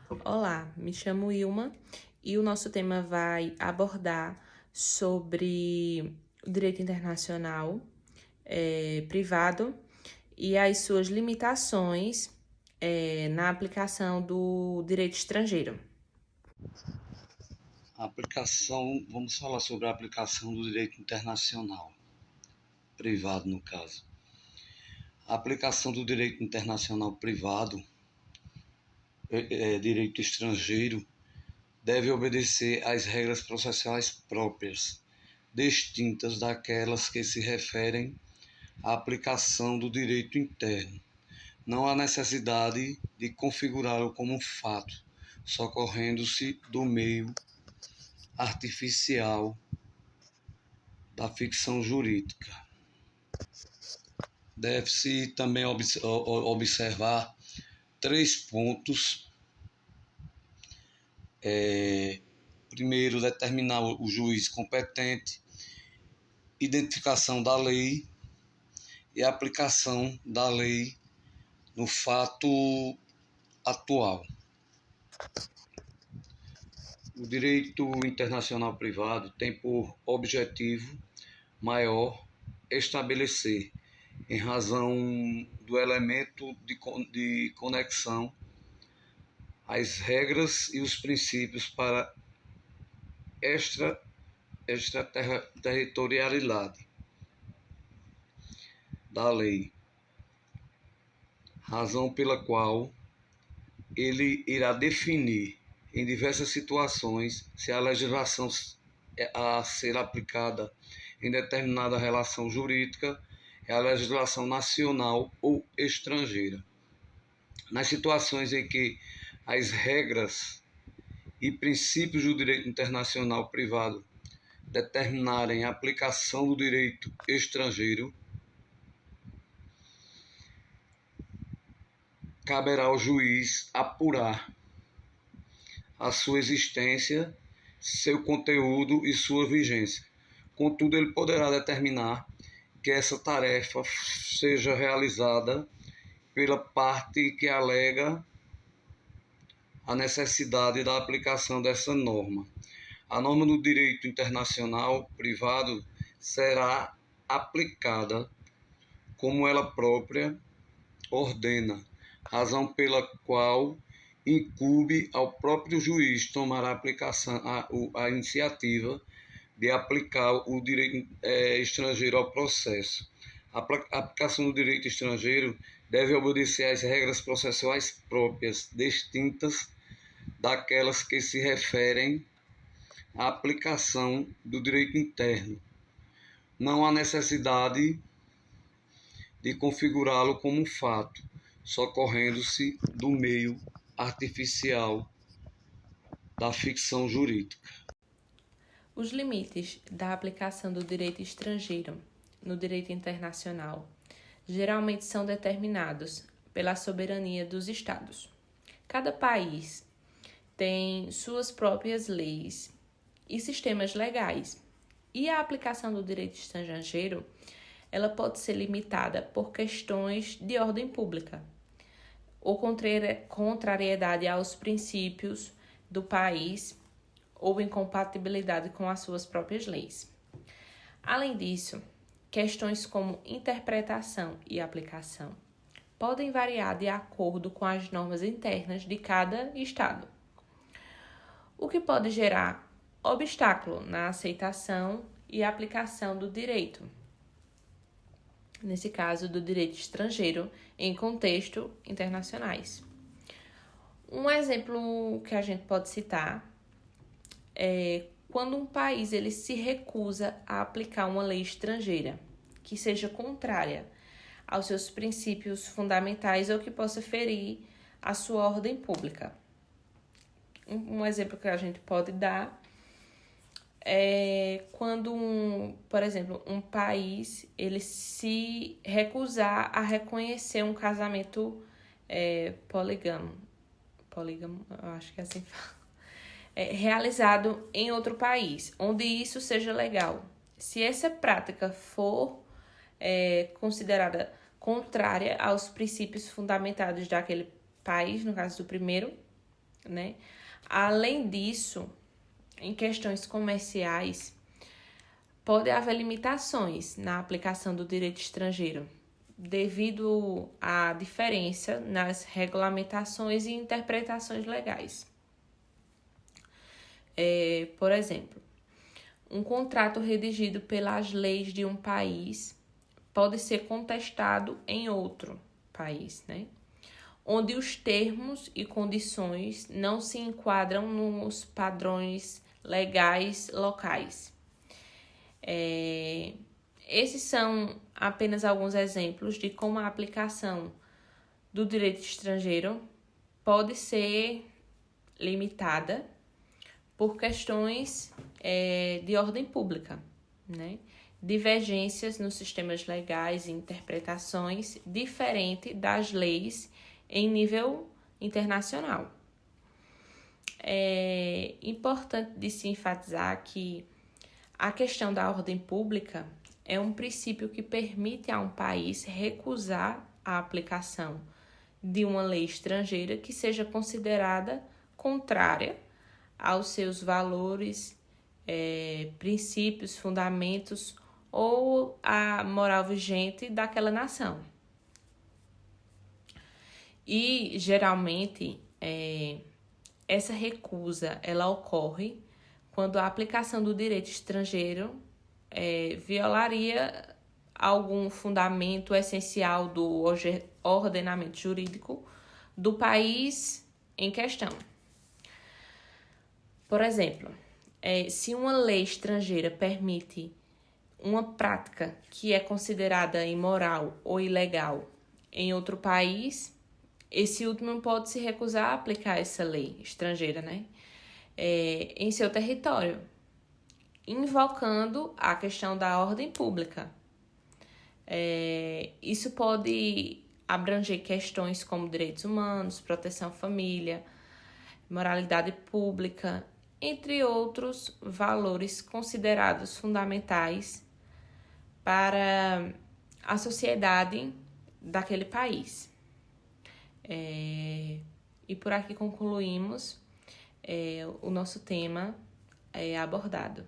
Olá, me chamo Ilma e o nosso tema vai abordar sobre o direito internacional privado e as suas limitações na aplicação do direito estrangeiro. Vamos falar sobre a aplicação do direito internacional, privado no caso. A aplicação do direito internacional privado, direito estrangeiro, deve obedecer às regras processuais próprias, distintas daquelas que se referem à aplicação do direito interno. Não há necessidade de configurá-lo como um fato, socorrendo-se do meio artificial da ficção jurídica. Deve-se também observar 3 pontos. Primeiro, determinar o juiz competente, identificação da lei e aplicação da lei no fato atual. O direito internacional privado tem por objetivo maior estabelecer, em razão do elemento de conexão, as regras e os princípios para extraterritorialidade da lei, razão pela qual ele irá definir em diversas situações se a legislação a ser aplicada em determinada relação jurídica é a legislação nacional ou estrangeira. Nas situações em que as regras e princípios do direito internacional privado determinarem a aplicação do direito estrangeiro, caberá ao juiz apurar a sua existência, seu conteúdo e sua vigência. Contudo, ele poderá determinar que essa tarefa seja realizada pela parte que alega a necessidade da aplicação dessa norma. A norma do direito internacional privado será aplicada como ela própria ordena, razão pela qual incumbe ao próprio juiz tomar a iniciativa de aplicar o direito estrangeiro ao processo. A aplicação do direito estrangeiro deve obedecer às regras processuais próprias, distintas daquelas que se referem à aplicação do direito interno. Não há necessidade de configurá-lo como um fato, socorrendo-se do meio artificial da ficção jurídica. Os limites da aplicação do direito estrangeiro no direito internacional geralmente são determinados pela soberania dos Estados. Cada país tem suas próprias leis e sistemas legais, e a aplicação do direito estrangeiro ela pode ser limitada por questões de ordem pública ou contrariedade aos princípios do país ou incompatibilidade com as suas próprias leis. Além disso, questões como interpretação e aplicação podem variar de acordo com as normas internas de cada estado, o que pode gerar obstáculo na aceitação e aplicação do direito, nesse caso do direito estrangeiro, em contextos internacionais. Um exemplo que a gente pode citar é quando um país ele se recusa a aplicar uma lei estrangeira que seja contrária aos seus princípios fundamentais ou que possa ferir a sua ordem pública. Um exemplo que a gente pode dar é quando, por exemplo, um país ele se recusar a reconhecer um casamento polígamo, eu acho que é assim que fala, realizado em outro país, onde isso seja legal. Se essa prática for considerada contrária aos princípios fundamentados daquele país, no caso do primeiro, né? Além disso, em questões comerciais, pode haver limitações na aplicação do direito estrangeiro, devido à diferença nas regulamentações e interpretações legais. Por exemplo, um contrato redigido pelas leis de um país pode ser contestado em outro país, né? Onde os termos e condições não se enquadram nos padrões legais locais. Esses são apenas alguns exemplos de como a aplicação do direito estrangeiro pode ser limitada por questões de ordem pública, né? Divergências nos sistemas legais e interpretações diferentes das leis em nível internacional. É importante de se enfatizar que a questão da ordem pública é um princípio que permite a um país recusar a aplicação de uma lei estrangeira que seja considerada contrária aos seus valores, princípios, fundamentos ou a moral vigente daquela nação. E, geralmente, essa recusa ela ocorre quando a aplicação do direito estrangeiro violaria algum fundamento essencial do ordenamento jurídico do país em questão. Por exemplo, se uma lei estrangeira permite uma prática que é considerada imoral ou ilegal em outro país, esse último pode se recusar a aplicar essa lei estrangeira, né? Em seu território, invocando a questão da ordem pública. Isso pode abranger questões como direitos humanos, proteção à família, moralidade pública, entre outros valores considerados fundamentais para a sociedade daquele país. E por aqui concluímos o nosso tema abordado.